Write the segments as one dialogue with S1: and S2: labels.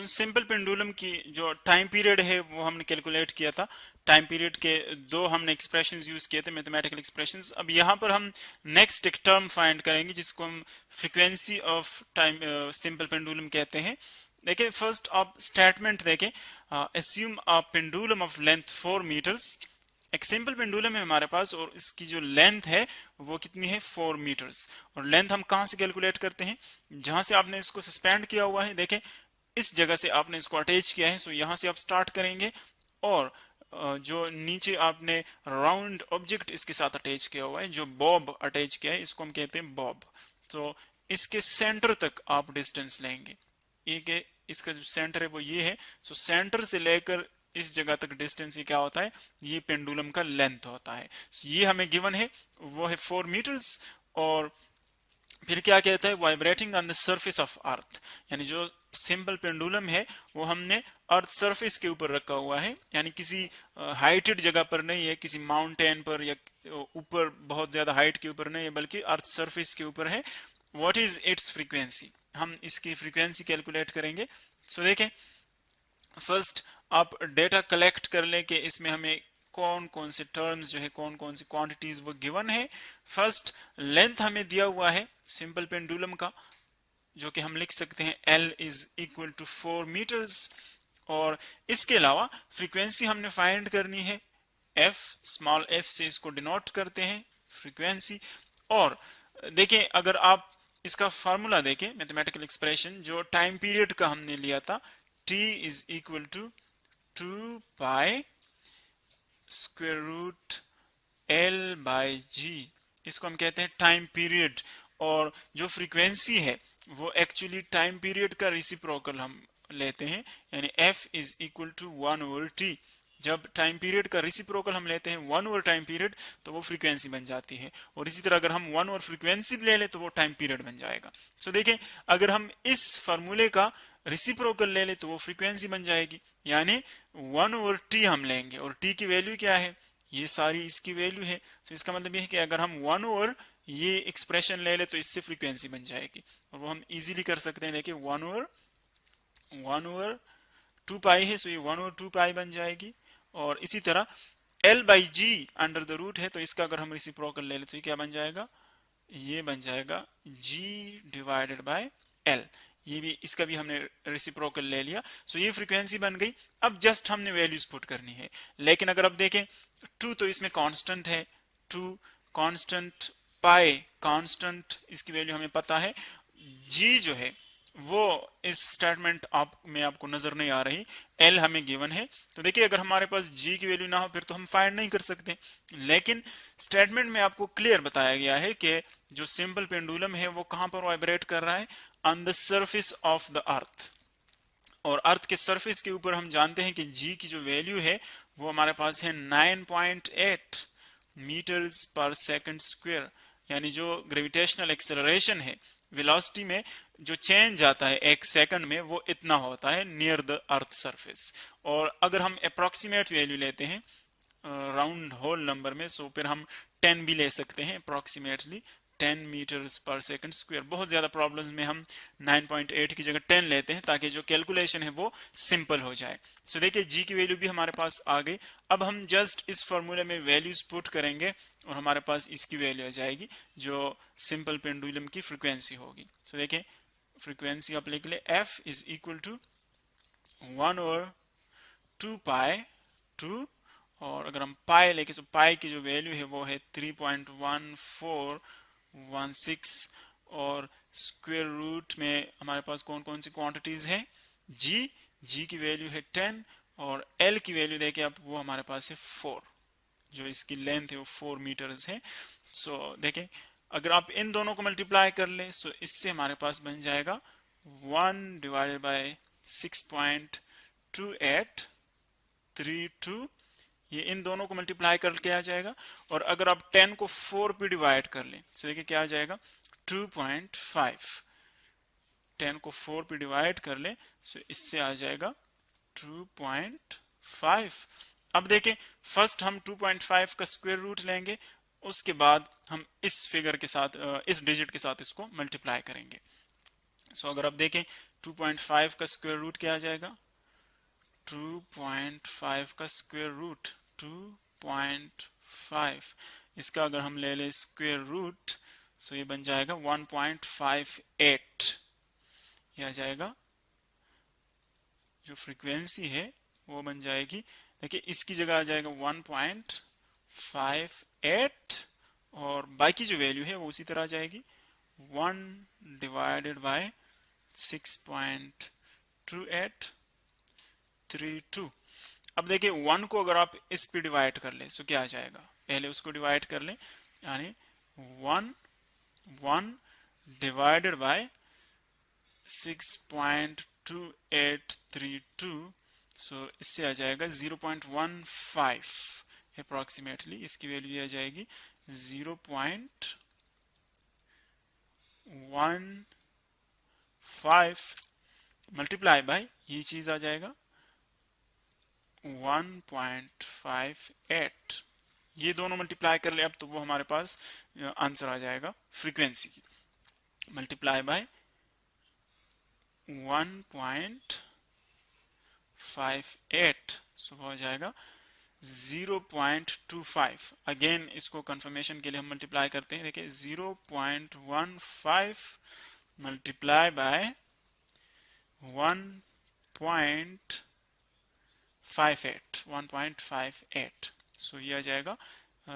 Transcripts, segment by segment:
S1: Simple pendulum की जो time period है वो हमने कैलकुलेट किया था। टाइम पीरियड के दो हमने एक्सप्रेशंस यूज किए थे, मैथमेटिकल एक्सप्रेशंस। अब यहाँ पर हम नेक्स्ट एक टर्म फाइंड करेंगे जिसको हम frequency of time simple pendulum कहते हैं। देखिए फर्स्ट आप स्टेटमेंट देखें, assume a pendulum of length 4 meters. एक सिंपल पेंडुलम है हमारे पास और इसकी जो लेंथ है वो कितनी है, 4 मीटर्स। और लेंथ हम कहां से कैलकुलेट करते हैं, जहां से आपने इसको सस्पेंड किया हुआ है, देखें इस जगह से आपने इसको अटैच किया है, सो यहां से आप स्टार्ट करेंगे और जो नीचे आपने राउंड ऑब्जेक्ट इसके साथ अटैच किया हुआ है, जो बॉब अटैच किया है, इसको हम कहते हैं बॉब। तो इसके सेंटर तक आप डिस्टेंस लेंगे, ये इसका जो सेंटर है वो ये है। सो सेंटर से लेकर इस जगह तक डिस्टेंस ये क्या होता है, ये पेंडुलम का लेंथ होता है। ये हमें गिवन है, वो है 4 मीटर्स। और फिर क्या कहता है, vibrating on the surface of earth, यानी जो सिंपल पेंडुलम है वो हमने अर्थ सरफेस के ऊपर रखा हुआ है, यानी किसी हाइटेड जगह पर नहीं है, किसी माउंटेन पर या ऊपर बहुत ज्यादा हाइट के ऊपर नहीं है, बल्कि अर्थ सरफेस के ऊपर है। व्हाट इज इट्स फ्रीक्वेंसी, हम इसकी फ्रीक्वेंसी कैलकुलेट करेंगे। सो देखें फर्स्ट आप डेटा कलेक्ट कर लें कि इसमें हमें कौन कौन से टर्म्स जो है, कौन कौन सी क्वांटिटीज वो गिवन है। फर्स्ट लेंथ हमें दिया हुआ है सिंपल पेंडुलम का, जो कि हम लिख सकते हैं L is equal to 4 meters. और इसके अलावा फ्रीक्वेंसी हमने फाइंड करनी है, F स्मॉल f से इसको डिनोट करते हैं फ्रीक्वेंसी। और देखें अगर आप इसका फार्मूला देखें, मैथमेटिकल एक्सप्रेशन जो टाइम पीरियड का हमने लिया था, T is equal to 2 pi square root L by G, इसको हम कहते हैं टाइम पीरियड। और जो फ्रीक्वेंसी है वो एक्चुअली टाइम पीरियड का रेसिप्रोकल हम लेते हैं, यानी F is equal to 1 over T। जब टाइम पीरियड का रेसिप्रोकल हम लेते हैं 1 ओवर टाइम पीरियड, तो वो फ्रीक्वेंसी बन जाती है। और इसी तरह अगर हम 1 ओवर फ्रीक्वेंसी ले लें तो वो टाइम पीरियड बन जाएगा। सो देखें अगर हम इस फार्मूले का रेसिप्रोकल ले लें तो वो फ्रीक्वेंसी बन जाएगी, यानी 1 ओवर टी हम लेंगे। और टी की वैल्यू क्या है, ये सारी इसकी वैल्यू है। तो इसका मतलब ये है कि अगर हम 1 ओवर ये एक्सप्रेशन ले ले तो इससे फ्रीक्वेंसी बन जाएगी। और वो हम इजीली कर सकते हैं, देखिए 1 ओवर 2 पाई है, सो ये 1 ओवर 2 पाई बन जाएगी। और इसी तरह L by G under the root है, तो इसका अगर हम रेसिप्रोकल ले ले तो ये क्या बन जाएगा, ये बन जाएगा G डिवाइडेड बाय L। ये भी, इसका भी हमने रेसिप्रोकल ले लिया। सो ये फ्रीक्वेंसी बन गई। अब जस्ट हमने वैल्यूज पुट करनी है। लेकिन अगर अब देखें 2 तो इसमें कांस्टेंट है, 2 कांस्टेंट, पाई कांस्टेंट, इसकी वैल्यू हमें पता है। G जो है वो इस स्टेटमेंट आप में आपको नजर नहीं आ रही, L हमें गिवन है। तो देखिए अगर हमारे पास G की वैल्यू ना हो फिर तो हम फाइंड नहीं कर सकते। लेकिन स्टेटमेंट में आपको क्लियर बताया गया है कि जो सिंपल पेंडुलम है वो कहां पर वाइब्रेट कर रहा है, on the surface of the earth. और अर्थ के सरफेस के ऊपर हम जानते हैं कि G की जो वैल्यू है वो हमारे पास है 9.8 मीटर्स पर सेकंड स्क्वायर, यानी जो ग्रेविटेशनल एक्सेलरेशन है, वेलोसिटी में जो चेंज आता है एक सेकंड में, वो इतना होता है नियर द अर्थ सरफेस। और अगर हम अप्रोक्सीमेट वैल्यू लेते हैं राउंड होल नंबर में, सो फिर हम 10 भी ले सकते हैं अप्रोक्सीमेटली, 10 मीटर्स पर सेकंड स्क्वायर। बहुत ज्यादा प्रॉब्लम्स में हम 9.8 की जगह 10 लेते हैं ताकि जो कैलकुलेशन है वो सिंपल हो जाए। सो देखिए जी की वैल्यू भी हमारे पास आ गई। अब हम जस्ट इस फॉर्मूले में वैल्यूज पुट करेंगे और हमारे पास इसकी वैल्यू आ जाएगी जो सिंपल पेंडुलम की फ्रीक्वेंसी होगी। सो देखिए फ्रीक्वेंसी आप लिख ले, F is equal to 1 over 2 pi 2, और अगर हम पाई लेके तो पाई की जो वैल्यू है वो है 3.1416। और स्क्वायर रूट में हमारे पास कौन कौन सी क्वांटिटीज है, जी की वैल्यू है 10, और L की वैल्यू देखे आप वो हमारे पास है 4, जो इसकी लेंथ है वो 4 मीटर्स है। सो देखें अगर आप इन दोनों को मल्टीप्लाई कर ले सो इससे हमारे पास बन जाएगा 1 डिवाइडेड बाय 6.2832, ये इन दोनों को मल्टीप्लाई करके आ जाएगा। और अगर आप 10 को 4 पे डिवाइड कर लें तो देखिए क्या आ जाएगा 2.5, 10 को 4 पे डिवाइड कर लें तो इससे आ जाएगा 2.5। अब देखें फर्स्ट हम 2.5 का स्क्वायर रूट लेंगे, उसके बाद हम इस फिगर के साथ, इस डिजिट के साथ इसको मल्टीप्लाई करेंगे। सो अगर आप देखें 2.5 का स्क्वायर रूट क्या आ जाएगा, 2.5 का स्क्वायर रूट 2.5, इसका अगर हम ले लें स्क्वायर रूट, सो ये बन जाएगा 1.58, ये आ जाएगा जो फ्रीक्वेंसी है वो बन जाएगी। देखिए इसकी जगह आ जाएगा 1.58 और बाकी जो वैल्यू है वो उसी तरह आ जाएगी 1 डिवाइडेड बाय 6.2832। अब देखिए 1 को अगर आप इस पे डिवाइड कर ले, सो क्या आ जाएगा, पहले उसको डिवाइड कर ले, यानी 1 डिवाइडेड बाय 6.2832, सो इससे आ जाएगा 0.15 अप्रोक्सीमेटली, इसकी वैल्यू आ जाएगी 0.15 मल्टीप्लाई बाय ये चीज आ जाएगा 1.58, ये दोनों मल्टीप्लाई कर ले अब तो वो हमारे पास आंसर आ जाएगा फ्रीक्वेंसी की, मल्टीप्लाई बाय 1.58, सो वो हो जाएगा 0.25। अगेन इसको कंफर्मेशन के लिए हम मल्टीप्लाई करते हैं, देखिए 0.15 मल्टीप्लाई बाय 1.58, सो ये आ जाएगा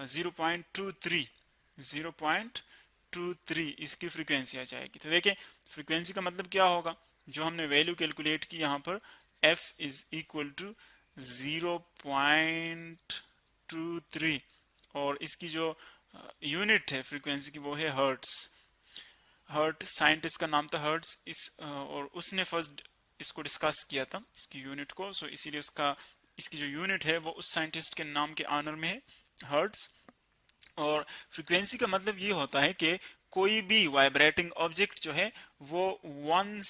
S1: 0.23 इसकी फ्रीक्वेंसी आ जाएगी। तो देखिए फ्रीक्वेंसी का मतलब क्या होगा, जो हमने वैल्यू कैलकुलेट की यहाँ पर f इज इक्वल टू 0.23 और इसकी जो यूनिट है फ्रीक्वेंसी की वो है हर्ट्स। हर्ट साइंटिस्ट का नाम था हर्ट्स, और उसने फर्स्ट इसको डिस्कस किया था इसकी यूनिट को, सो इसीलिए उसका इसकी जो यूनिट है वो उस साइंटिस्ट के नाम के ऑनर में है, हर्ट्स। और फ्रीक्वेंसी का मतलब ये होता है कि कोई भी वाइब्रेटिंग ऑब्जेक्ट जो है वो 1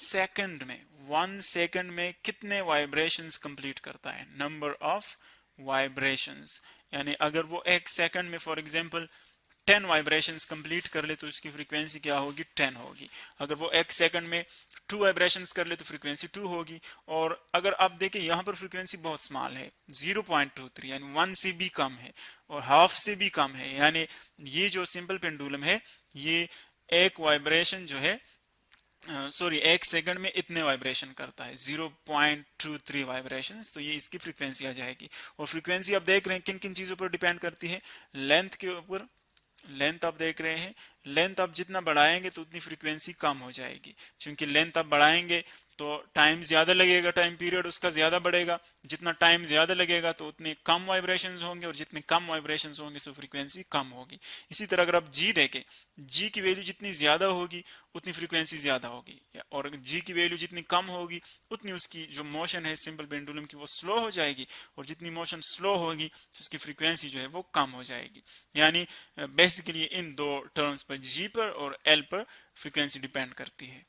S1: सेकंड में कितने वाइब्रेशंस कंप्लीट करता है, नंबर ऑफ वाइब्रेशंस, यानी अगर वो 1 सेकंड में फॉर एग्जांपल 10 वाइब्रेशंस कंप्लीट कर ले तो इसकी फ्रीक्वेंसी क्या होगी, 10 होगी। अगर वो 1 सेकंड में 2 वाइब्रेशंस कर ले तो फ्रीक्वेंसी 2 होगी। और अगर आप देखें यहाँ पर फ्रीक्वेंसी बहुत स्मॉल है 0.23, यानी 1 से भी कम है और हाफ से भी कम है, यानी ये जो सिंपल पेंडुलम है ये एक वाइब्रेशन जो है 1 सेकंड में इतने वाइब्रेशन करता है 0.23 वाइब्रेशन, तो ये इसकी फ्रीक्वेंसी आ जाएगी। और फ्रीक्वेंसी आप देख रहे हैं किन किन चीजों पर डिपेंड करती है, लेंथ के ऊपर, लेंथ आप देख रहे हैं, लेंथ आप जितना बढ़ाएंगे तो उतनी फ्रीक्वेंसी कम हो जाएगी, क्योंकि लेंथ आप बढ़ाएंगे तो टाइम ज्यादा लगेगा, टाइम पीरियड उसका ज्यादा बढ़ेगा, जितना टाइम ज्यादा लगेगा तो उतने कम वाइब्रेशंस होंगे और जितने कम वाइब्रेशंस होंगे सो फ्रीक्वेंसी कम होगी। इसी तरह अगर आप जी देखें, जी की वैल्यू जितनी ज्यादा होगी उतनी फ्रीक्वेंसी ज्यादा होगी, और जी की वैल्यू जितनी कम होगी उतनी उसकी जो मोशन है सिंपल पेंडुलम की वो स्लो हो जाएगी, और जितनी मोशन स्लो होगी तो उसकी फ्रीक्वेंसी जो है वो कम हो जाएगी। यानी बेसिकली इन दो टर्म्स पर, जी पर और एल पर फ्रीक्वेंसी डिपेंड करती है।